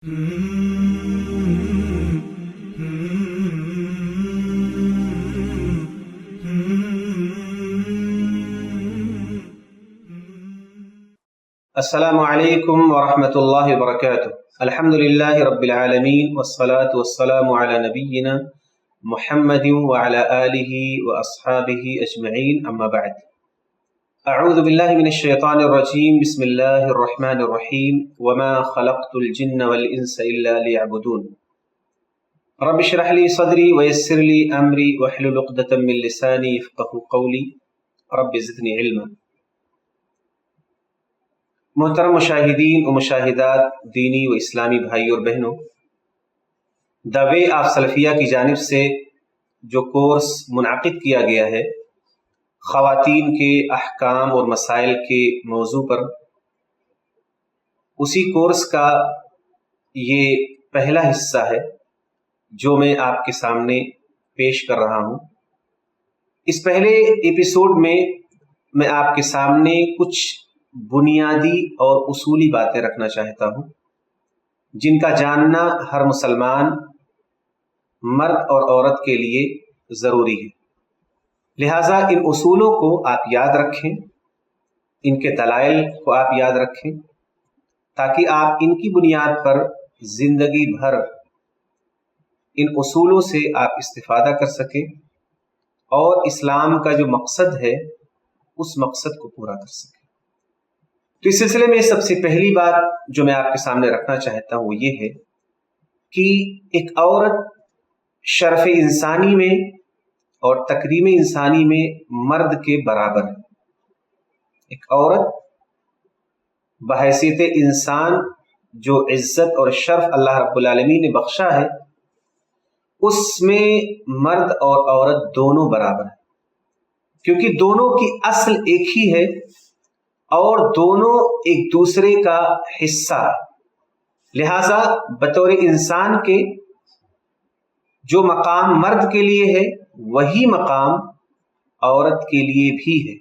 السلام علیکم ورحمۃ اللہ وبرکاتہ۔ الحمد للہ رب العالمین والصلاة والسلام علی نبینا محمد وعلی آلہ واصحابہ اجمعین، اما بعد۔ اعوذ باللہ من الشیطان الرجیم، بسم اللہ الرحمن الرحیم، وما خلقت الجن والانس الا لیعبدون۔ رب اشرح لی صدری ویسر لی امری واحلل عقدۃ من لسانی یفقہوا قولی، رب زدنی علما۔ محترم مشاہدین و مشاہدات، دینی و اسلامی بھائی اور بہنوں، دا وے آف سلفیہ کی جانب سے جو کورس منعقد کیا گیا ہے خواتین کے احکام اور مسائل کے موضوع پر، اسی کورس کا یہ پہلا حصہ ہے جو میں آپ کے سامنے پیش کر رہا ہوں۔ اس پہلے ایپیسوڈ میں آپ کے سامنے کچھ بنیادی اور اصولی باتیں رکھنا چاہتا ہوں جن کا جاننا ہر مسلمان مرد اور عورت کے لیے ضروری ہے۔ لہٰذا ان اصولوں کو آپ یاد رکھیں، ان کے دلائل کو آپ یاد رکھیں، تاکہ آپ ان کی بنیاد پر زندگی بھر ان اصولوں سے آپ استفادہ کر سکیں اور اسلام کا جو مقصد ہے اس مقصد کو پورا کر سکیں۔ تو اس سلسلے میں سب سے پہلی بات جو میں آپ کے سامنے رکھنا چاہتا ہوں وہ یہ ہے کہ ایک عورت شرف انسانی میں اور تکریم انسانی میں مرد کے برابر ہے۔ ایک عورت بحیثیت انسان جو عزت اور شرف اللہ رب العالمین نے بخشا ہے، اس میں مرد اور عورت دونوں برابر ہیں، کیونکہ دونوں کی اصل ایک ہی ہے اور دونوں ایک دوسرے کا حصہ ہے۔ لہذا بطور انسان کے جو مقام مرد کے لیے ہے وہی مقام عورت کے لیے بھی ہے۔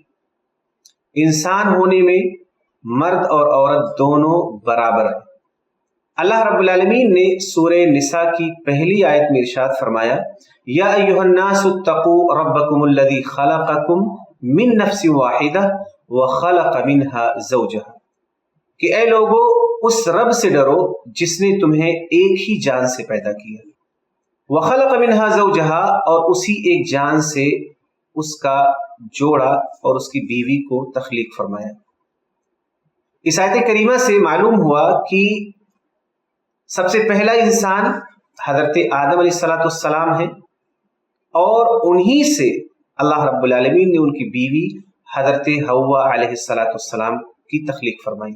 انسان ہونے میں مرد اور عورت دونوں برابر ہیں۔ اللہ رب العالمین نے سورہ نساء کی پہلی آیت میں ارشاد فرمایا، یا ایھا الناس اتقوا ربکم الذی خلقکم من نفس واحدہ وخلق منها زوجہا، کہ اے لوگو اس رب سے ڈرو جس نے تمہیں ایک ہی جان سے پیدا کیا، وخلق منها زوجہا، اور اسی ایک جان سے اس کا جوڑا اور اس کی بیوی کو تخلیق فرمایا۔ اس آیت کریمہ سے معلوم ہوا کہ سب سے پہلا انسان حضرت آدم علیہ السلام ہے اور انہی سے اللہ رب العالمین نے ان کی بیوی حضرت حوا علیہ السلام کی تخلیق فرمائی۔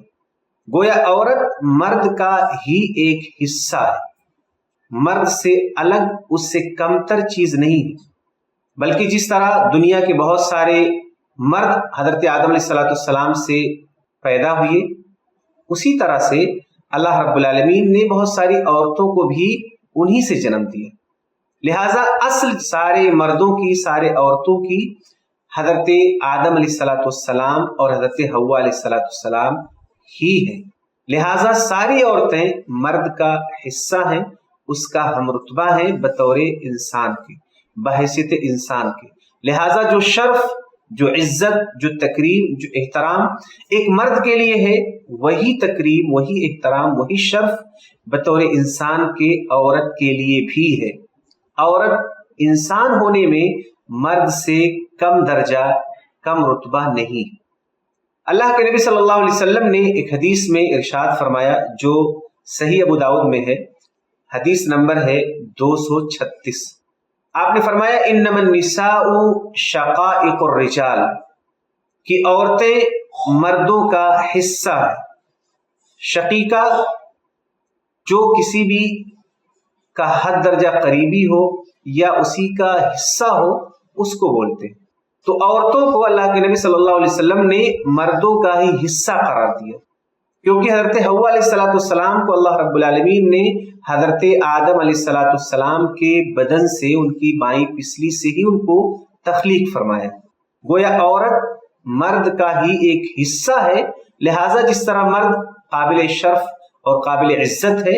گویا عورت مرد کا ہی ایک حصہ ہے، مرد سے الگ، اس سے کمتر چیز نہیں ہے، بلکہ جس طرح دنیا کے بہت سارے مرد حضرت آدم علیہ السلام سے پیدا ہوئے، اسی طرح سے اللہ رب العالمین نے بہت ساری عورتوں کو بھی انہی سے جنم دیا۔ لہٰذا اصل سارے مردوں کی، سارے عورتوں کی حضرت آدم علیہ السلام اور حضرت حوا علیہ السلام ہی ہے۔ لہٰذا ساری عورتیں مرد کا حصہ ہیں، اس کا ہم رتبہ ہیں بطور انسان کے، بحیثیت انسان کے۔ لہٰذا جو شرف، جو عزت، جو تکریم، جو احترام ایک مرد کے لیے ہے، وہی تکریم، وہی احترام، وہی شرف بطور انسان کے عورت کے لیے بھی ہے۔ عورت انسان ہونے میں مرد سے کم درجہ، کم رتبہ نہیں۔ اللہ کے نبی صلی اللہ علیہ وسلم نے ایک حدیث میں ارشاد فرمایا جو صحیح ابو داؤد میں ہے، حدیث نمبر ہے 236۔ آپ نے فرمایا، انما النساء شقائق الرجال، کہ عورتیں مردوں کا حصہ ہے۔ شقیقہ جو کسی بھی کا حد درجہ قریبی ہو یا اسی کا حصہ ہو اس کو بولتے ہیں۔ تو عورتوں کو اللہ کے نبی صلی اللہ علیہ وسلم نے مردوں کا ہی حصہ قرار دیا، کیونکہ حضرت حوا علیہ السلام کو اللہ رب العالمین نے حضرت آدم علیہ السلام کے بدن سے، ان کی بائیں پسلی سے ہی ان کو تخلیق فرمایا۔ گویا عورت مرد کا ہی ایک حصہ ہے، لہٰذا جس طرح مرد قابل شرف اور قابل عزت ہے،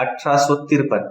1853।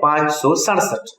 567।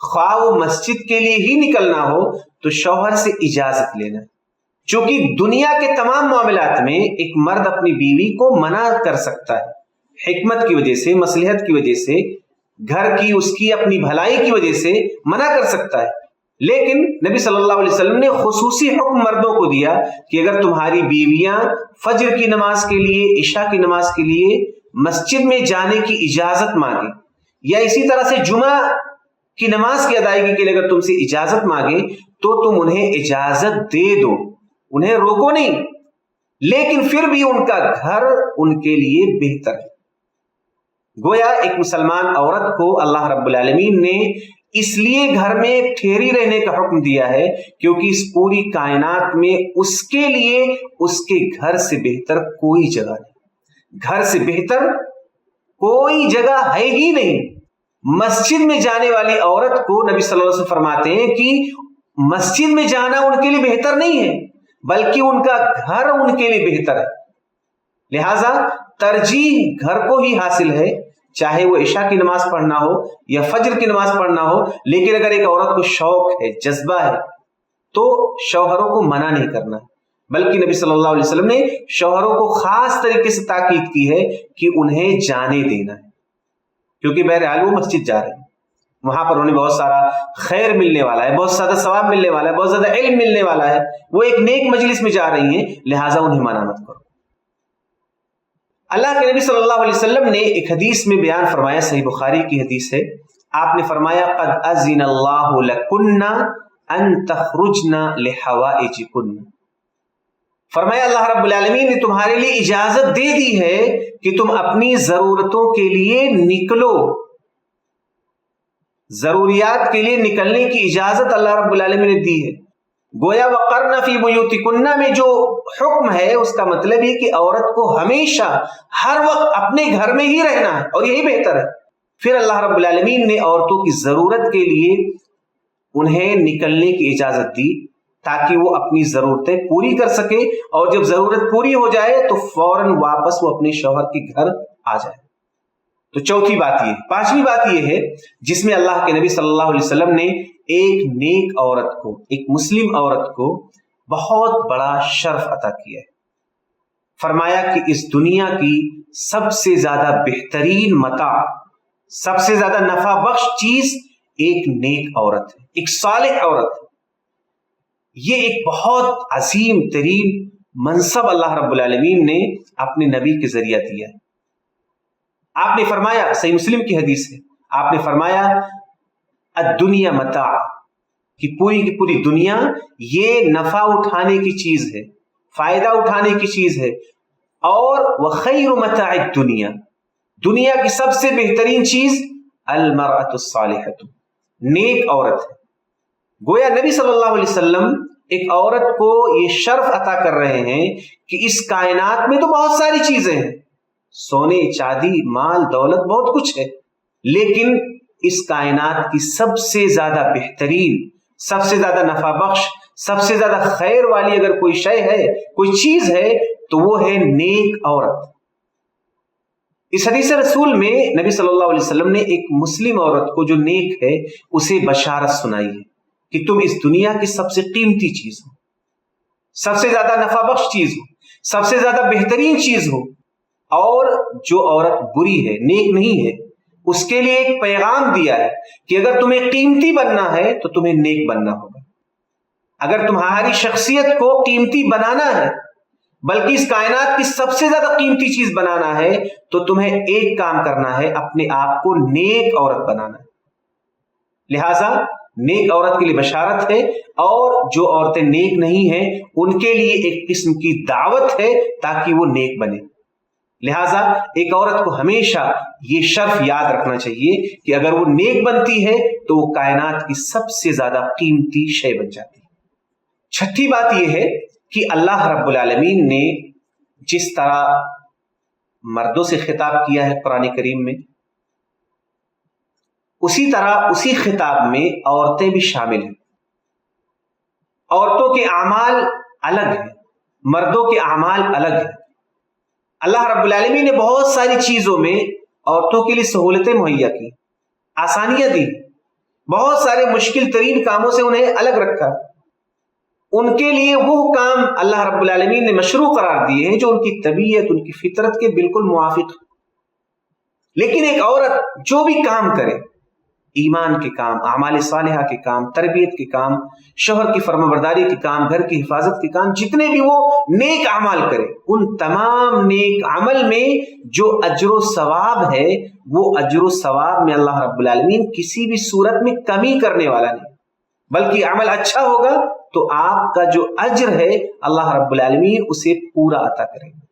خواہ وہ مسجد کے لیے ہی نکلنا ہو تو شوہر سے اجازت لینا. چونکہ دنیا کے تمام معاملات میں ایک مرد اپنی بیوی کو منع کر سکتا ہے، حکمت کی وجہ سے، مصلحت کی وجہ سے، گھر کی اس کی اپنی بھلائی کی وجہ سے منع کر سکتا ہے. لیکن نبی صلی اللہ علیہ وسلم نے خصوصی حکم مردوں کو دیا کہ اگر تمہاری بیویاں فجر کی نماز کے لیے، عشاء کی نماز کے لیے مسجد میں جانے کی اجازت مانگے، یا اسی طرح سے جمعہ کی نماز کی ادائیگی کے لیے اگر تم سے اجازت مانگے تو تم انہیں اجازت دے دو، انہیں روکو نہیں. لیکن پھر بھی ان کا گھر ان کے لیے بہتر ہے. گویا ایک مسلمان عورت کو اللہ رب العالمین نے اس لیے گھر میں ٹھہری رہنے کا حکم دیا ہے کیونکہ اس پوری کائنات میں اس کے لیے اس کے گھر سے بہتر کوئی جگہ نہیں. گھر سے بہتر کوئی جگہ ہے ہی نہیں. مسجد میں جانے والی عورت کو نبی صلی اللہ علیہ وسلم فرماتے ہیں کہ مسجد میں جانا ان کے لیے بہتر نہیں ہے بلکہ ان کا گھر ان کے لیے بہتر ہے. لہذا ترجیح گھر کو ہی حاصل ہے، چاہے وہ عشاء کی نماز پڑھنا ہو یا فجر کی نماز پڑھنا ہو. لیکن اگر ایک عورت کو شوق ہے، جذبہ ہے، تو شوہروں کو منع نہیں کرنا، بلکہ نبی صلی اللہ علیہ وسلم نے شوہروں کو خاص طریقے سے تاکید کی ہے کہ انہیں جانے دینا ہے، کیونکہ بہرحال وہ مسجد جا رہے ہیں، وہاں پر انہیں بہت سارا خیر ملنے والا ہے، بہت زیادہ ثواب ملنے والا ہے، بہت زیادہ علم ملنے والا ہے. وہ ایک نیک مجلس میں جا رہی ہیں، لہٰذا انہیں منع مت کرو. اللہ کے نبی صلی اللہ علیہ وسلم نے ایک حدیث میں بیان فرمایا، صحیح بخاری کی حدیث ہے، آپ نے فرمایا قد اذن اللہ لکن ان تخرجن لحوائجکن. فرمایا اللہ رب العالمین نے تمہارے لیے اجازت دے دی ہے کہ تم اپنی ضرورتوں کے لیے نکلو. ضروریات کے لیے نکلنے کی اجازت اللہ رب العالمین نے دی ہے. گویا وقرن فی بیوتکن میں جو حکم ہے اس کا مطلب یہ کہ عورت کو ہمیشہ ہر وقت اپنے گھر میں ہی رہنا ہے اور یہی بہتر ہے. پھر اللہ رب العالمین نے عورتوں کی ضرورت کے لیے انہیں نکلنے کی اجازت دی تاکہ وہ اپنی ضرورتیں پوری کر سکے، اور جب ضرورت پوری ہو جائے تو فوراً واپس وہ اپنے شوہر کے گھر آ جائے. تو چوتھی بات یہ. پانچویں بات یہ ہے جس میں اللہ کے نبی صلی اللہ علیہ وسلم نے ایک نیک عورت کو، ایک مسلم عورت کو بہت بڑا شرف عطا کیا ہے. فرمایا کہ اس دنیا کی سب سے زیادہ بہترین متاع، سب سے زیادہ نفع بخش چیز ایک نیک عورت ہے، ایک صالح عورت ہے. یہ ایک بہت عظیم ترین منصب اللہ رب العالمین نے اپنے نبی کے ذریعہ دیا ہے. آپ نے فرمایا، صحیح مسلم کی حدیث ہے، آپ نے فرمایا الدنیا متاع، کہ پوری دنیا یہ نفع اٹھانے کی چیز ہے، فائدہ اٹھانے کی چیز ہے. اور وخیر متاع الدنیا، دنیا کی سب سے بہترین چیز المرأة الصالحة، نیک عورت ہے. گویا نبی صلی اللہ علیہ وسلم ایک عورت کو یہ شرف عطا کر رہے ہیں کہ اس کائنات میں تو بہت ساری چیزیں ہیں، سونے چاندی مال دولت بہت کچھ ہے، لیکن اس کائنات کی سب سے زیادہ بہترین، سب سے زیادہ نفع بخش، سب سے زیادہ خیر والی اگر کوئی شے ہے، کوئی چیز ہے تو وہ ہے نیک عورت. اس حدیث رسول میں نبی صلی اللہ علیہ وسلم نے ایک مسلم عورت کو جو نیک ہے اسے بشارت سنائی ہے کہ تم اس دنیا کی سب سے قیمتی چیز ہو، سب سے زیادہ نفع بخش چیز ہو، سب سے زیادہ بہترین چیز ہو. اور جو عورت بری ہے، نیک نہیں ہے، اس کے لیے ایک پیغام دیا ہے کہ اگر تمہیں قیمتی بننا ہے تو تمہیں نیک بننا ہوگا. اگر تمہاری شخصیت کو قیمتی بنانا ہے، بلکہ اس کائنات کی سب سے زیادہ قیمتی چیز بنانا ہے، تو تمہیں ایک کام کرنا ہے، اپنے آپ کو نیک عورت بنانا ہے. لہذا نیک عورت کے لیے بشارت ہے، اور جو عورتیں نیک نہیں ہیں ان کے لیے ایک قسم کی دعوت ہے تاکہ وہ نیک بنے. لہذا ایک عورت کو ہمیشہ یہ شرف یاد رکھنا چاہیے کہ اگر وہ نیک بنتی ہے تو وہ کائنات کی سب سے زیادہ قیمتی شے بن جاتی ہے. چھٹی بات یہ ہے کہ اللہ رب العالمین نے جس طرح مردوں سے خطاب کیا ہے قرآن کریم میں، اسی طرح اسی خطاب میں عورتیں بھی شامل ہیں. عورتوں کے اعمال الگ ہیں، مردوں کے اعمال الگ ہیں. اللہ رب العالمین نے بہت ساری چیزوں میں عورتوں کے لیے سہولتیں مہیا کی، آسانیاں دی. بہت سارے مشکل ترین کاموں سے انہیں الگ رکھا. ان کے لیے وہ کام اللہ رب العالمین نے مشروع قرار دیے ہیں جو ان کی طبیعت، ان کی فطرت کے بالکل موافق. لیکن ایک عورت جو بھی کام کرے، ایمان کے کام، اعمال صالحہ کے کام، تربیت کے کام، شوہر کی فرمانبرداری کے کام، گھر کی حفاظت کے کام، جتنے بھی وہ نیک اعمال کرے، ان تمام نیک عمل میں جو اجر و ثواب ہے، وہ اجر و ثواب میں اللہ رب العالمین کسی بھی صورت میں کمی کرنے والا نہیں، بلکہ عمل اچھا ہوگا تو آپ کا جو اجر ہے اللہ رب العالمین اسے پورا عطا کرے گا.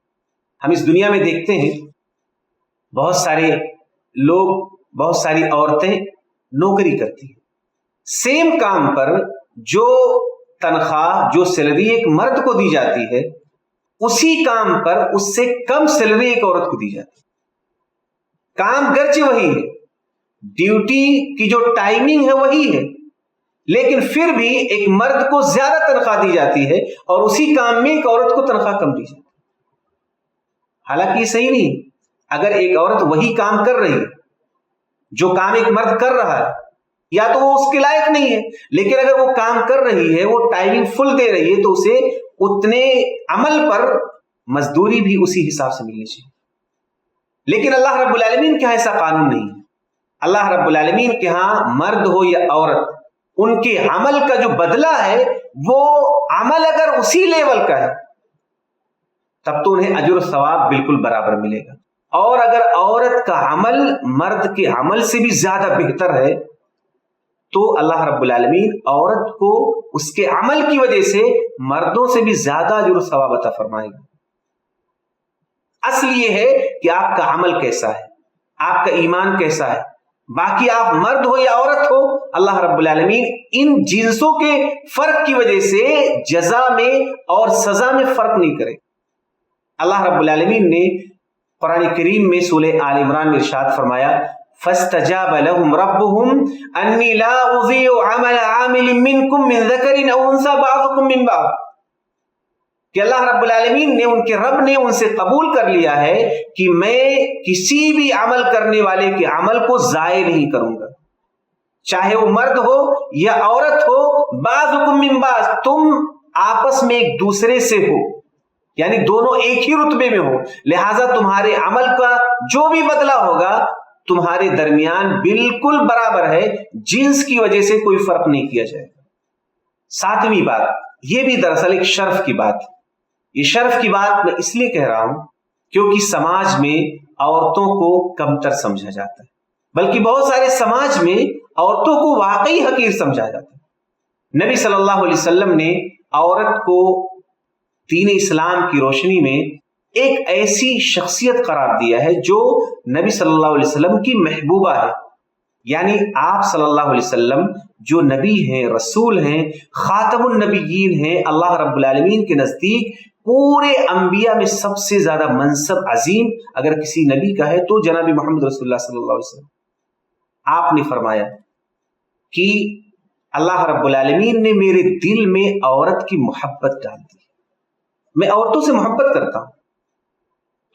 ہم اس دنیا میں دیکھتے ہیں بہت سارے لوگ، بہت ساری عورتیں نوکری کرتی ہیں، سیم کام پر جو تنخواہ، جو سیلری ایک مرد کو دی جاتی ہے، اسی کام پر اس سے کم سیلری ایک عورت کو دی جاتی ہے. کام گرچہ وہی ہے، ڈیوٹی کی جو ٹائمنگ ہے وہی ہے، لیکن پھر بھی ایک مرد کو زیادہ تنخواہ دی جاتی ہے اور اسی کام میں ایک عورت کو تنخواہ کم دی جاتی ہے. حالانکہ یہ صحیح نہیں. اگر ایک عورت وہی کام کر رہی ہے جو کام ایک مرد کر رہا ہے، یا تو وہ اس کے لائق نہیں ہے، لیکن اگر وہ کام کر رہی ہے، وہ ٹائمنگ فل دے رہی ہے، تو اسے اتنے عمل پر مزدوری بھی اسی حساب سے ملنی چاہیے. لیکن اللہ رب العالمین کے ہاں ایسا قانون نہیں ہے. اللہ رب العالمین کے ہاں مرد ہو یا عورت، ان کے عمل کا جو بدلہ ہے، وہ عمل اگر اسی لیول کا ہے تب تو انہیں اجر و ثواب بالکل برابر ملے گا. اور اگر عورت کا عمل مرد کے عمل سے بھی زیادہ بہتر ہے تو اللہ رب العالمین عورت کو اس کے عمل کی وجہ سے مردوں سے بھی زیادہ اجر و ثواب عطا فرمائے گا. اصل یہ ہے کہ آپ کا عمل کیسا ہے، آپ کا ایمان کیسا ہے. باقی آپ مرد ہو یا عورت ہو، اللہ رب العالمین ان جنسوں کے فرق کی وجہ سے جزا میں اور سزا میں فرق نہیں کرے. اللہ رب العالمین نے قرآن کریم میں سورہ آل عمران میں ارشاد فرمایا، فَاسْتَجَابَ لَهُمْ رَبُّهُمْ أَنِّي لَا أُضِيعُ عَمَلَ عَامِلٍ مِّنكُم مِّن ذَكَرٍ أَوْ أُنثَىٰ بَعْضُكُم مِّن بَعْضٍ، کہ اللہ رب العالمین نے، ان کے رب نے ان سے قبول کر لیا ہے کہ میں کسی بھی عمل کرنے والے کے عمل کو ضائع نہیں کروں گا، چاہے وہ مرد ہو یا عورت ہو. بعضکم من بعض، تم آپس میں ایک دوسرے سے ہو، یعنی دونوں ایک ہی رتبے میں ہو، لہذا تمہارے عمل کا جو بھی بدلہ ہوگا تمہارے درمیان بالکل برابر ہے، جنس کی وجہ سے کوئی فرق نہیں کیا جائے گا. 7ویں بات، یہ بھی دراصل ایک شرف کی بات ہے. یہ شرف کی بات میں اس لیے کہہ رہا ہوں کیونکہ سماج میں عورتوں کو کمتر سمجھا جاتا ہے، بلکہ بہت سارے سماج میں عورتوں کو واقعی حقیر سمجھا جاتا ہے. نبی صلی اللہ علیہ وسلم نے عورت کو دین اسلام کی روشنی میں ایک ایسی شخصیت قرار دیا ہے جو نبی صلی اللہ علیہ وسلم کی محبوبہ ہے. یعنی آپ صلی اللہ علیہ وسلم جو نبی ہیں، رسول ہیں، خاتم النبیین ہیں، اللہ رب العالمین کے نزدیک پورے انبیاء میں سب سے زیادہ منصب عظیم اگر کسی نبی کا ہے تو جناب محمد رسول اللہ صلی اللہ علیہ وسلم. آپ نے فرمایا کہ اللہ رب العالمین نے میرے دل میں عورت کی محبت ڈال دی، میں عورتوں سے محبت کرتا ہوں.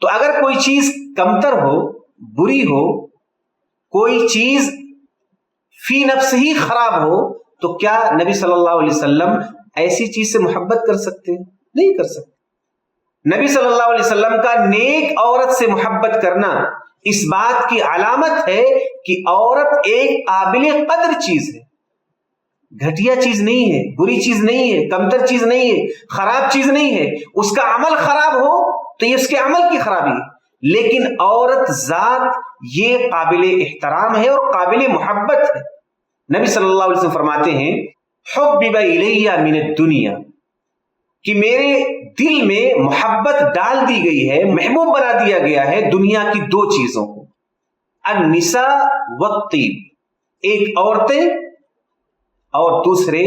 تو اگر کوئی چیز کمتر ہو، بری ہو، کوئی چیز فی نفس ہی خراب ہو، تو کیا نبی صلی اللہ علیہ وسلم ایسی چیز سے محبت کر سکتے ہیں؟ نہیں کر سکتے. نبی صلی اللہ علیہ وسلم کا نیک عورت سے محبت کرنا اس بات کی علامت ہے کہ عورت ایک قابل قدر چیز ہے، گھٹیا چیز نہیں ہے، بری چیز نہیں ہے، کمتر چیز نہیں ہے، خراب چیز نہیں ہے. اس کا عمل خراب ہو تو یہ اس کے عمل کی خرابی ہے، لیکن عورت ذات یہ قابل احترام ہے اور قابل محبت ہے. نبی صلی اللہ علیہ وسلم فرماتے ہیں، حبب الیہ من الدنیا، کہ میرے دل میں محبت ڈال دی گئی ہے، محبوب بنا دیا گیا ہے دنیا کی 2 چیزوں کو، النساء والطیب، ایک عورتیں اور دوسرے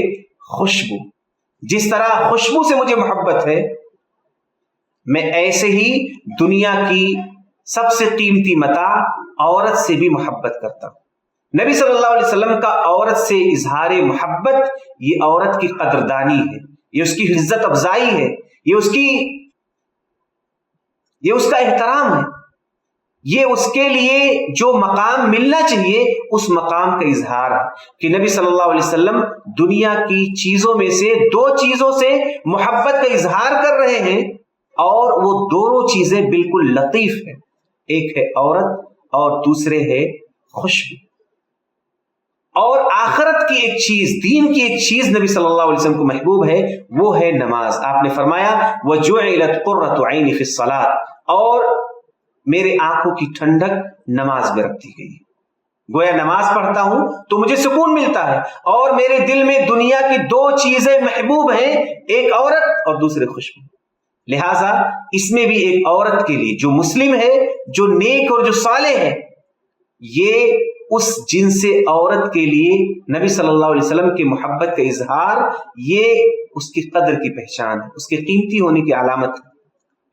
خوشبو. جس طرح خوشبو سے مجھے محبت ہے، میں ایسے ہی دنیا کی سب سے قیمتی متاع عورت سے بھی محبت کرتا ہوں. نبی صلی اللہ علیہ وسلم کا عورت سے اظہار محبت یہ عورت کی قدردانی ہے، یہ اس کی عزت افزائی ہے، یہ اس کا احترام ہے. یہ اس کے لیے جو مقام ملنا چاہیے اس مقام کا اظہار ہے کہ نبی صلی اللہ علیہ وسلم دنیا کی چیزوں میں سے 2 چیزوں سے محبت کا اظہار کر رہے ہیں، اور وہ دونوں چیزیں بالکل لطیف ہیں، ایک ہے عورت اور دوسرے ہے خوشبو۔ اور آخرت کی ایک چیز، دین کی ایک چیز نبی صلی اللہ علیہ وسلم کو محبوب ہے، وہ ہے نماز۔ آپ نے فرمایا وَجُعِلَتْ قُرَّةُ عَيْنِ فِي الصَّلَاةِ، اور میرے آنکھوں کی ٹھنڈک نماز میں رکھ دی گئی ہے۔ گویا نماز پڑھتا ہوں تو مجھے سکون ملتا ہے، اور میرے دل میں دنیا کی 2 چیزیں محبوب ہیں، ایک عورت اور دوسرے خوشبو۔ لہٰذا اس میں بھی ایک عورت کے لیے جو مسلم ہے، جو نیک اور جو صالح ہے، یہ اس جنس عورت کے لیے نبی صلی اللہ علیہ وسلم کی محبت کا اظہار، یہ اس کی قدر کی پہچان ہے، اس کے قیمتی ہونے کی علامت ہے۔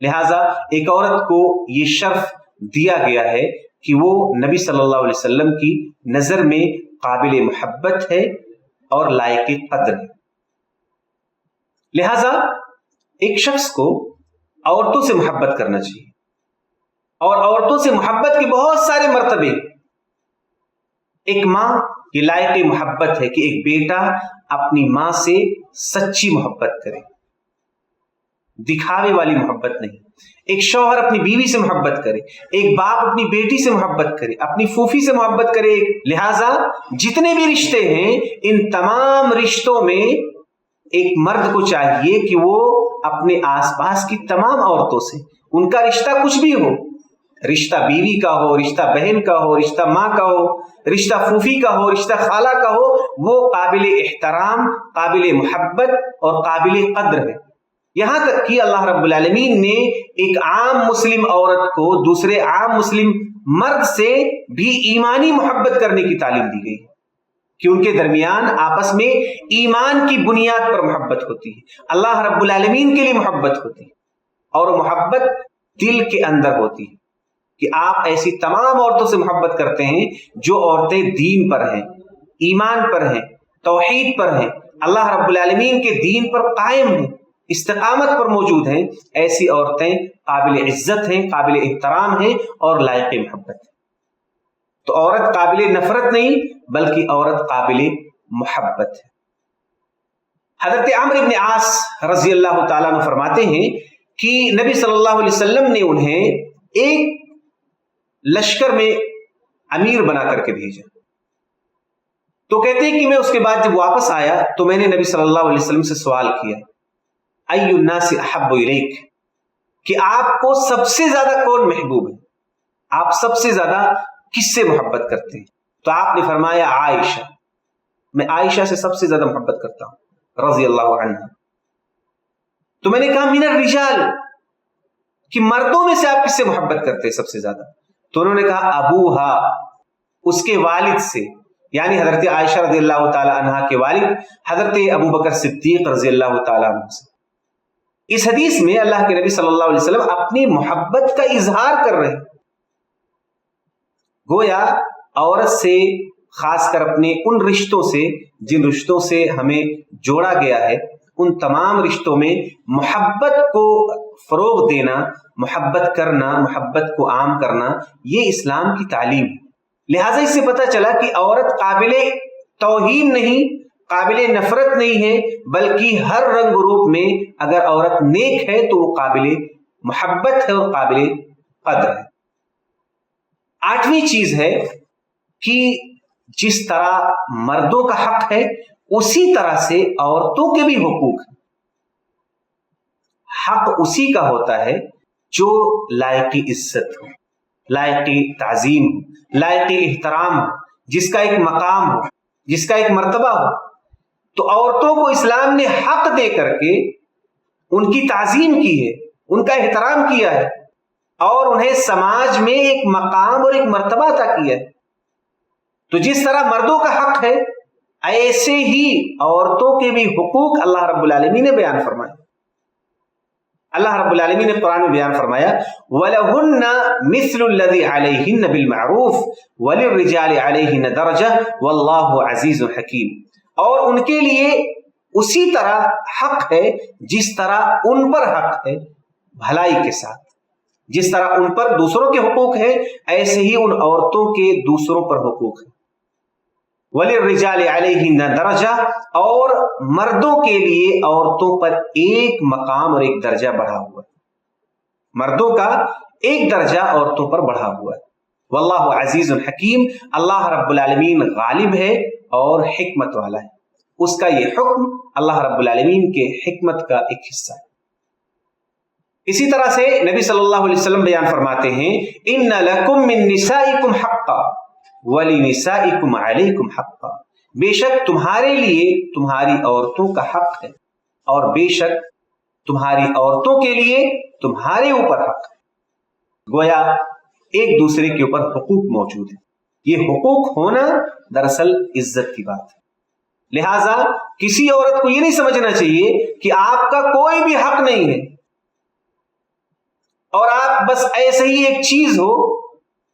لہٰذا ایک عورت کو یہ شرف دیا گیا ہے کہ وہ نبی صلی اللہ علیہ وسلم کی نظر میں قابل محبت ہے اور لائق قدر ہے۔ لہٰذا ایک شخص کو عورتوں سے محبت کرنا چاہیے، اور عورتوں سے محبت کے بہت سارے مرتبے۔ ایک ماں یہ لائق محبت ہے کہ ایک بیٹا اپنی ماں سے سچی محبت کرے، دکھاوے والی محبت نہیں۔ ایک شوہر اپنی بیوی سے محبت کرے، ایک باپ اپنی بیٹی سے محبت کرے، اپنی پھوپھی سے محبت کرے۔ لہٰذا جتنے بھی رشتے ہیں، ان تمام رشتوں میں ایک مرد کو چاہیے کہ وہ اپنے آس پاس کی تمام عورتوں سے، ان کا رشتہ کچھ بھی ہو، رشتہ بیوی کا ہو، رشتہ بہن کا ہو، رشتہ ماں کا ہو، رشتہ پھوپھی کا ہو، رشتہ خالہ کا ہو، وہ قابل احترام، قابل محبت اور قابل قدر ہے۔ یہاں تک کہ اللہ رب العالمین نے ایک عام مسلم عورت کو دوسرے عام مسلم مرد سے بھی ایمانی محبت کرنے کی تعلیم دی گئی کہ ان کے درمیان آپس میں ایمان کی بنیاد پر محبت ہوتی ہے، اللہ رب العالمین کے لیے محبت ہوتی ہے، اور محبت دل کے اندر ہوتی ہے کہ آپ ایسی تمام عورتوں سے محبت کرتے ہیں جو عورتیں دین پر ہیں، ایمان پر ہیں، توحید پر ہیں، اللہ رب العالمین کے دین پر قائم ہیں، استقامت پر موجود ہیں۔ ایسی عورتیں قابل عزت ہیں، قابل احترام ہیں اور لائق محبت ہیں۔ تو عورت قابل نفرت نہیں بلکہ عورت قابل محبت ہے۔ حضرت عمرو بن عاص رضی اللہ تعالیٰ عنہ فرماتے ہیں کہ نبی صلی اللہ علیہ وسلم نے انہیں ایک لشکر میں امیر بنا کر کے بھیجا، تو کہتے ہیں کہ میں اس کے بعد جب واپس آیا تو میں نے نبی صلی اللہ علیہ وسلم سے سوال کیا ای الناس احب الیک، کہ آپ کو سب سے زیادہ کون محبوب ہے، آپ سب سے زیادہ کس سے محبت کرتے ہیں؟ تو آپ نے فرمایا عائشہ، میں عائشہ سے سب سے زیادہ محبت کرتا ہوں رضی اللہ عنہ۔ تو میں نے کہا من الرجال، کہ مردوں میں سے آپ کس سے محبت کرتے ہیں سب سے زیادہ؟ تو انہوں نے کہا ابوہا، اس کے والد سے، یعنی حضرت عائشہ رضی اللہ تعالی عنہ کے والد حضرت ابو بکر صدیق رضی اللہ تعالی عنہ سے۔ اس حدیث میں اللہ کے نبی صلی اللہ علیہ وسلم اپنی محبت کا اظہار کر رہے ہیں۔ گویا عورت سے، خاص کر اپنے ان رشتوں سے جن رشتوں سے ہمیں جوڑا گیا ہے، ان تمام رشتوں میں محبت کو فروغ دینا، محبت کرنا، محبت کو عام کرنا، یہ اسلام کی تعلیم ہے۔ لہٰذا اس سے پتہ چلا کہ عورت قابل توہین نہیں، قابل نفرت نہیں ہے، بلکہ ہر رنگ روپ میں اگر عورت نیک ہے تو وہ قابل محبت ہے اور قابل قدر ہے۔ 8ویں چیز ہے کہ جس طرح مردوں کا حق ہے اسی طرح سے عورتوں کے بھی حقوق ہیں۔ حق اسی کا ہوتا ہے جو لائق عزت ہو، لائق تعظیم ہو، لائق احترام ہو، جس کا ایک مقام ہو، جس کا ایک مرتبہ ہو۔ تو عورتوں کو اسلام نے حق دے کر کے ان کی تعظیم کی ہے، ان کا احترام کیا ہے، اور انہیں سماج میں ایک مقام اور ایک مرتبہ عطا کیا ہے۔ تو جس طرح مردوں کا حق ہے، ایسے ہی عورتوں کے بھی حقوق اللہ رب العالمین نے بیان فرمائے۔ اللہ رب العالمین نے قرآن میں بیان فرمایا وَلَهُنَّ مِثْلُ الَّذِي عَلَيْهِنَّ بِالْمَعْرُوفِ وَلِلرِّجَالِ عَلَيْهِنَّ دَرَجَةٌ وَاللَّهُ عَزِيزٌ حَكِيمٌ، اور ان کے لیے اسی طرح حق ہے جس طرح ان پر حق ہے، بھلائی کے ساتھ، جس طرح ان پر دوسروں کے حقوق ہیں ایسے ہی ان عورتوں کے دوسروں پر حقوق ہیں. وَلِلرِّجَالِ عَلَيْهِنَّ دَرَجَةٌ، اور مردوں کے لیے عورتوں پر ایک مقام اور ایک درجہ بڑھا ہوا ہے. مردوں کا ایک درجہ عورتوں پر بڑھا ہوا ہے. واللہ عزیز حکیم، اللہ رب العالمین غالب ہے اور حکمت والا ہے. اس کا یہ حکم اللہ رب العالمین کے حکمت کا ایک حصہ ہے. اسی طرح سے نبی صلی اللہ علیہ وسلم بیان فرماتے ہیں ان لکم من نسائکم حقا ولنسائکم علیکم حقا، بے شک تمہارے لیے تمہاری عورتوں کا حق ہے اور بے شک تمہاری عورتوں کے لیے تمہارے اوپر حق ہے. گویا ایک دوسرے کے اوپر حقوق موجود ہیں. یہ حقوق ہونا دراصل عزت کی بات ہے. لہذا کسی عورت کو یہ نہیں سمجھنا چاہیے کہ آپ کا کوئی بھی حق نہیں ہے اور آپ بس ایسے ہی ایک چیز ہو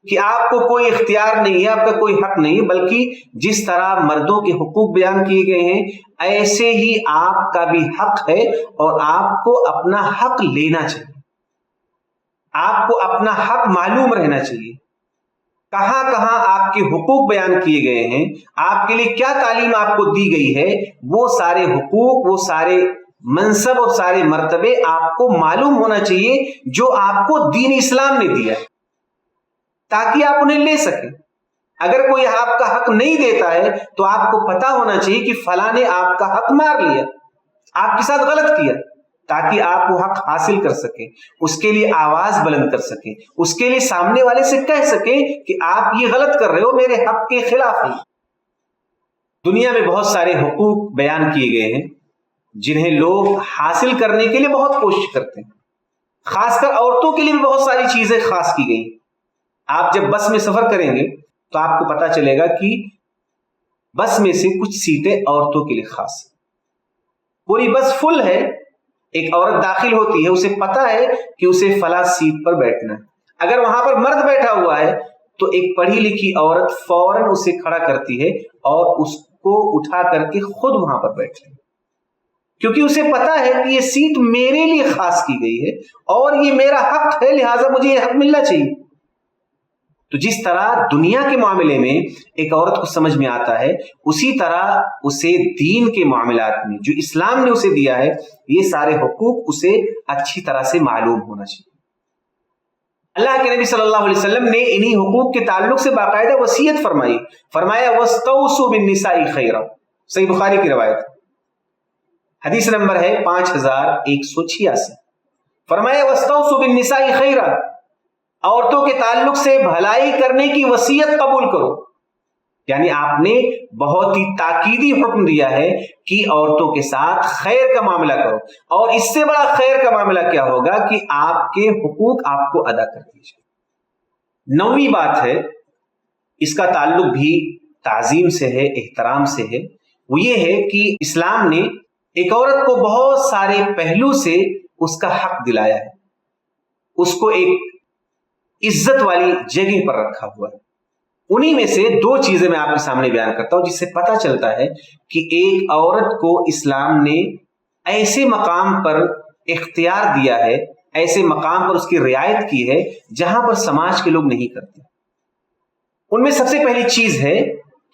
کہ آپ کو کوئی اختیار نہیں ہے، آپ کا کوئی حق نہیں ہے، بلکہ جس طرح مردوں کے حقوق بیان کیے گئے ہیں ایسے ہی آپ کا بھی حق ہے اور آپ کو اپنا حق لینا چاہیے. آپ کو اپنا حق معلوم رہنا چاہیے. کہاں کہاں آپ کے حقوق بیان کیے گئے ہیں، آپ کے لیے کیا تعلیم آپ کو دی گئی ہے، وہ سارے حقوق، وہ سارے منصب اور سارے مرتبے آپ کو معلوم ہونا چاہیے جو آپ کو دین اسلام نے دیا ہے، تاکہ آپ انہیں لے سکیں. اگر کوئی آپ کا حق نہیں دیتا ہے تو آپ کو پتا ہونا چاہیے کہ فلاں نے آپ کا حق مار لیا، آپ کے ساتھ غلط کیا، تاکہ آپ وہ حق حاصل کر سکیں، اس کے لیے آواز بلند کر سکیں، اس کے لیے سامنے والے سے کہہ سکیں کہ آپ یہ غلط کر رہے ہو، میرے حق کے خلاف ہے. دنیا میں بہت سارے حقوق بیان کیے گئے ہیں جنہیں لوگ حاصل کرنے کے لیے بہت کوشش کرتے ہیں. خاص کر عورتوں کے لیے بھی بہت ساری چیزیں خاص کی گئی. آپ جب بس میں سفر کریں گے تو آپ کو پتا چلے گا کہ بس میں سے کچھ سیٹیں عورتوں کے لیے خاص ہیں. پوری بس فل ہے، ایک عورت داخل ہوتی ہے، اسے پتا ہے کہ اسے فلاں سیٹ پر بیٹھنا ہے. اگر وہاں پر مرد بیٹھا ہوا ہے تو ایک پڑھی لکھی عورت فوراً اسے کھڑا کرتی ہے اور اس کو اٹھا کر کے خود وہاں پر بیٹھتی ہے، کیونکہ اسے پتا ہے کہ یہ سیٹ میرے لیے خاص کی گئی ہے اور یہ میرا حق ہے، لہٰذا مجھے یہ حق ملنا چاہیے. تو جس طرح دنیا کے معاملے میں ایک عورت کو سمجھ میں آتا ہے، اسی طرح اسے دین کے معاملات میں جو اسلام نے اسے دیا ہے یہ سارے حقوق اسے اچھی طرح سے معلوم ہونا چاہیے. اللہ کے نبی صلی اللہ علیہ وسلم نے انہی حقوق کے تعلق سے باقاعدہ وصیت فرمائی. فرمایا وَاسْتَوْصُوا بِالنِّسَاءِ خَيْرًا، صحیح بخاری کی روایت، حدیث نمبر ہے 5186. فرمایا وَاسْتَوْصُوا بِالنِّسَاءِ خَيْرًا، عورتوں کے تعلق سے بھلائی کرنے کی وصیت قبول کرو. یعنی آپ نے بہت ہی تاکیدی حکم دیا ہے کہ عورتوں کے ساتھ خیر کا معاملہ کرو، اور اس سے بڑا خیر کا معاملہ کیا ہوگا کہ آپ کے حقوق آپ کو ادا کر دیجیے. 9ویں بات ہے، اس کا تعلق بھی تعظیم سے ہے، احترام سے ہے. وہ یہ ہے کہ اسلام نے ایک عورت کو بہت سارے پہلو سے اس کا حق دلایا ہے، اس کو ایک عزت والی جگہ پر رکھا ہوا ہے. انہی میں سے 2 چیزیں میں آپ کے سامنے بیان کرتا ہوں جس سے پتہ چلتا ہے کہ ایک عورت کو اسلام نے ایسے مقام پر اختیار دیا ہے، ایسے مقام پر اس کی رعایت کی ہے جہاں پر سماج کے لوگ نہیں کرتے. ان میں سب سے پہلی چیز ہے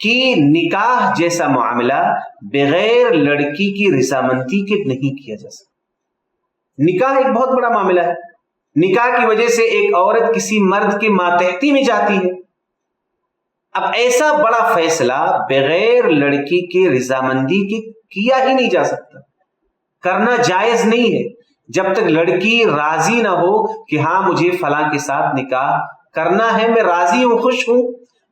کہ نکاح جیسا معاملہ بغیر لڑکی کی رضامندی کے نہیں کیا جا سکتا. نکاح ایک بہت بڑا معاملہ ہے. نکاح کی وجہ سے ایک عورت کسی مرد کے ماتحتی میں جاتی ہے. اب ایسا بڑا فیصلہ بغیر لڑکی کے رضامندی کے کیا ہی نہیں جا سکتا، کرنا جائز نہیں ہے. جب تک لڑکی راضی نہ ہو کہ ہاں مجھے فلاں کے ساتھ نکاح کرنا ہے، میں راضی ہوں، خوش ہوں.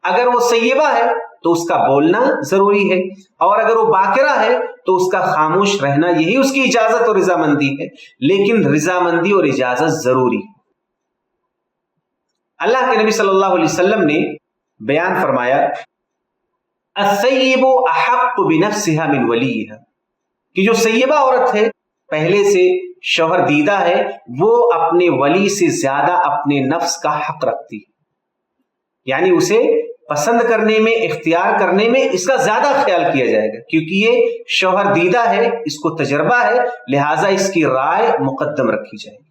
اگر وہ سیبہ ہے تو اس کا بولنا ضروری ہے، اور اگر وہ باکرہ ہے تو اس کا خاموش رہنا، یہی اس کی اجازت اور رضامندی ہے. لیکن رضامندی اور اجازت ضروری ہے. اللہ کے نبی صلی اللہ علیہ وسلم نے بیان فرمایا الثیب احق بنفسها من ولیها، کہ جو سیبہ عورت ہے، پہلے سے شوہر دیدہ ہے، وہ اپنے ولی سے زیادہ اپنے نفس کا حق رکھتی ہے. یعنی اسے پسند کرنے میں، اختیار کرنے میں اس کا زیادہ خیال کیا جائے گا، کیونکہ یہ شوہر دیدہ ہے، اس کو تجربہ ہے، لہٰذا اس کی رائے مقدم رکھی جائے گی.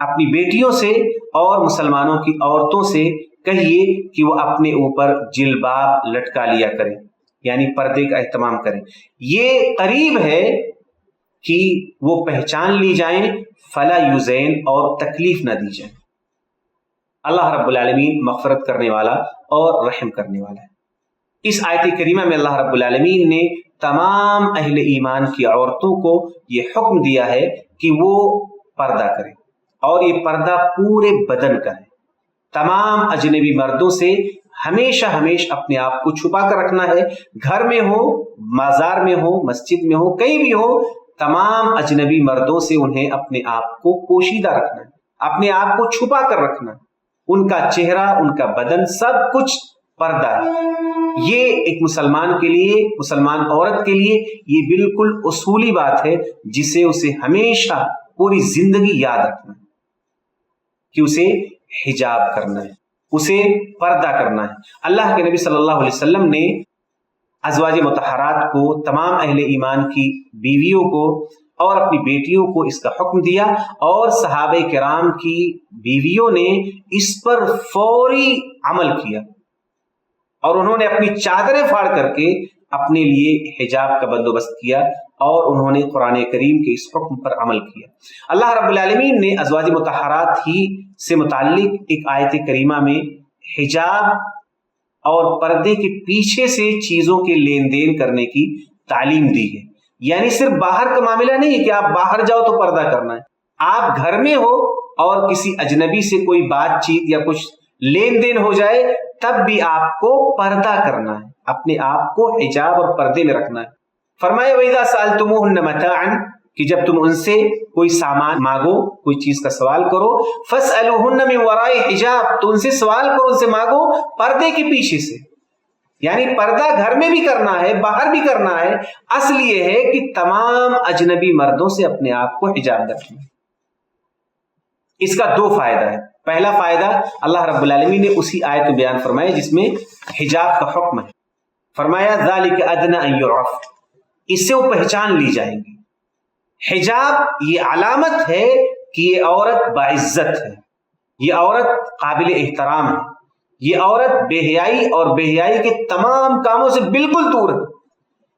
اپنی بیٹیوں سے اور مسلمانوں کی عورتوں سے کہیے کہ وہ اپنے اوپر جلباب لٹکا لیا کریں، یعنی پردے کا اہتمام کریں۔ یہ قریب ہے کہ وہ پہچان لی جائیں، فلا یوزین، اور تکلیف نہ دی جائے۔ اللہ رب العالمین مغفرت کرنے والا اور رحم کرنے والا ہے۔ اس آیت کریمہ میں اللہ رب العالمین نے تمام اہل ایمان کی عورتوں کو یہ حکم دیا ہے کہ وہ پردہ کریں، اور یہ پردہ پورے بدن کا ہے۔ تمام اجنبی مردوں سے ہمیشہ اپنے آپ کو چھپا کر رکھنا ہے، گھر میں ہو، بازار میں ہو، مسجد میں ہو، کہیں بھی ہو، تمام اجنبی مردوں سے انہیں اپنے آپ کو پوشیدہ رکھنا ہے، اپنے آپ کو چھپا کر رکھنا ہے۔ ان کا چہرہ، ان کا بدن، سب کچھ پردہ ہے۔ یہ ایک مسلمان کے لیے، مسلمان عورت کے لیے یہ بالکل اصولی بات ہے، جسے اسے ہمیشہ پوری زندگی یاد رکھنا ہے کہ اسے حجاب کرنا ہے، اسے پردہ کرنا ہے۔ اللہ کے نبی صلی اللہ علیہ وسلم نے ازواج مطہرات کو، تمام اہل ایمان کی بیویوں کو اور اپنی بیٹیوں کو اس کا حکم دیا، اور صحابہ کرام کی بیویوں نے اس پر فوری عمل کیا، اور انہوں نے اپنی چادریں پھاڑ کر کے اپنے لیے حجاب کا بندوبست کیا، اور انہوں نے قرآن کریم کے اس حکم پر عمل کیا۔ اللہ رب العالمین نے ازواج مطہرات ہی سے متعلق ایک آیت کریمہ میں حجاب اور پردے کے پیچھے سے چیزوں کے لین دین کرنے کی تعلیم دی ہے۔ یعنی صرف باہر کا معاملہ نہیں ہے کہ آپ باہر جاؤ تو پردہ کرنا ہے، آپ گھر میں ہو اور کسی اجنبی سے کوئی بات چیت یا کچھ لین دین ہو جائے تب بھی آپ کو پردہ کرنا ہے، اپنے آپ کو حجاب اور پردے میں رکھنا ہے۔ فرمایا وَإِذَا سَأَلْتُمُوهُنَّ مَتَاعًا، کہ جب تم ان سے کوئی سامان مانگو، کوئی چیز کا سوال کرو، فَاسْأَلُوهُنَّ مِنْ وَرَاءِ حِجَاب، تو ان سے سوال کرو، ان سے مانگو پردے کے پیچھے سے۔ یعنی پردہ گھر میں بھی کرنا ہے، باہر بھی کرنا ہے۔ اصل یہ ہے کہ تمام اجنبی مردوں سے اپنے آپ کو حجاب رکھنا۔ اس کا دو فائدہ ہے۔ پہلا فائدہ اللہ رب العالمین نے اسی آیت میں بیان فرمایا جس میں حجاب کا حکم ہے۔ فرمایا ذَلِكَ أَدْنَىٰ أَن يُعْرَفْنَ، اس سے وہ پہچان لی جائیں گی۔ حجاب یہ علامت ہے کہ یہ عورت باعزت ہے، یہ عورت قابل احترام ہے، یہ عورت بے حیائی اور بے حیائی کے تمام کاموں سے بالکل دور ہے۔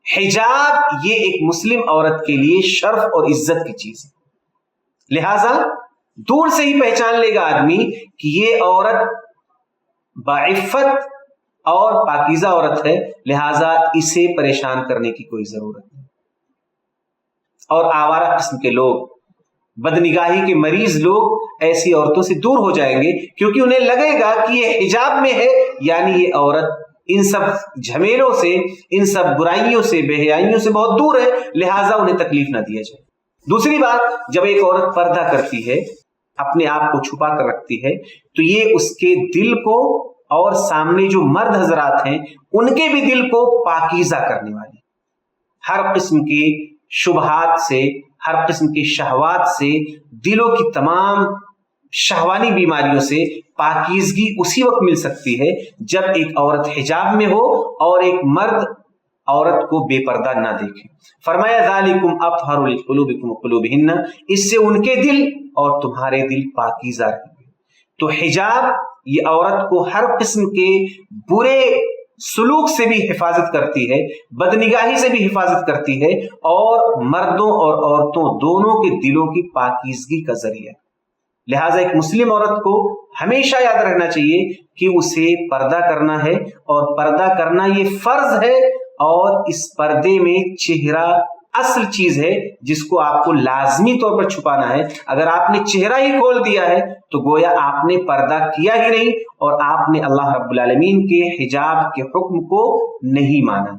حجاب یہ ایک مسلم عورت کے لیے شرف اور عزت کی چیز ہے، لہذا دور سے ہی پہچان لے گا آدمی کہ یہ عورت باعفت اور پاکیزہ عورت ہے، لہذا اسے پریشان کرنے کی کوئی ضرورت نہیں۔ اور آوارہ قسم کے لوگ، بدنگاہی کے مریض لوگ ایسی عورتوں سے دور ہو جائیں گے، کیونکہ انہیں لگے گا کہ یہ حجاب میں ہے، یعنی یہ عورت ان سب جھمیلوں سے، ان سب برائیوں سے، بے حیائیوں سے بہت دور ہے، لہٰذا انہیں تکلیف نہ دیا جائے۔ دوسری بات، جب ایک عورت پردہ کرتی ہے، اپنے آپ کو چھپا کر رکھتی ہے، تو یہ اس کے دل کو اور سامنے جو مرد حضرات ہیں ان کے بھی دل کو پاکیزہ کرنے والی، ہر قسم کے شبہات سے، ہر قسم کی شہوات سے، دلوں کی تمام شہوانی بیماریوں سے پاکیزگی اسی وقت مل سکتی ہے جب ایک عورت حجاب میں ہو اور ایک مرد عورت کو بے پردہ نہ دیکھے۔ فرمایا ذالکم اطہر لقلوبکم وقلوبہن، اس سے ان کے دل اور تمہارے دل پاکیزہ رہیں گے۔ تو حجاب یہ عورت کو ہر قسم کے برے سلوک سے بھی حفاظت کرتی ہے، بدنگاہی سے بھی حفاظت کرتی ہے، اور مردوں اور عورتوں دونوں کے دلوں کی پاکیزگی کا ذریعہ۔ لہٰذا ایک مسلم عورت کو ہمیشہ یاد رہنا چاہیے کہ اسے پردہ کرنا ہے، اور پردہ کرنا یہ فرض ہے، اور اس پردے میں چہرہ اصل چیز ہے جس کو آپ کو لازمی طور پر چھپانا ہے۔ اگر آپ نے چہرہ ہی کھول دیا ہے تو گویا آپ نے پردہ کیا ہی نہیں، اور آپ نے اللہ رب العالمین کے حجاب کے حکم کو نہیں مانا۔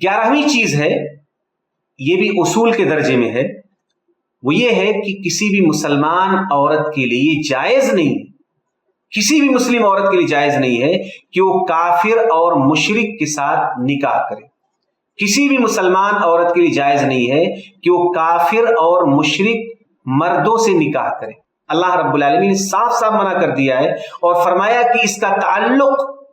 11ویں چیز ہے، یہ بھی اصول کے درجے میں ہے، وہ یہ ہے کہ کسی بھی مسلمان عورت کے لیے جائز نہیں، کسی بھی مسلم عورت کے لیے جائز نہیں ہے کہ وہ کافر اور مشرک کے ساتھ نکاح کرے۔ کسی بھی مسلمان عورت کے لیے جائز نہیں ہے کہ وہ کافر اور مشرک مردوں سے نکاح کرے۔ اللہ رب العالمین نے صاف صاف منع کر دیا ہے، اور فرمایا کہ اس کا تعلق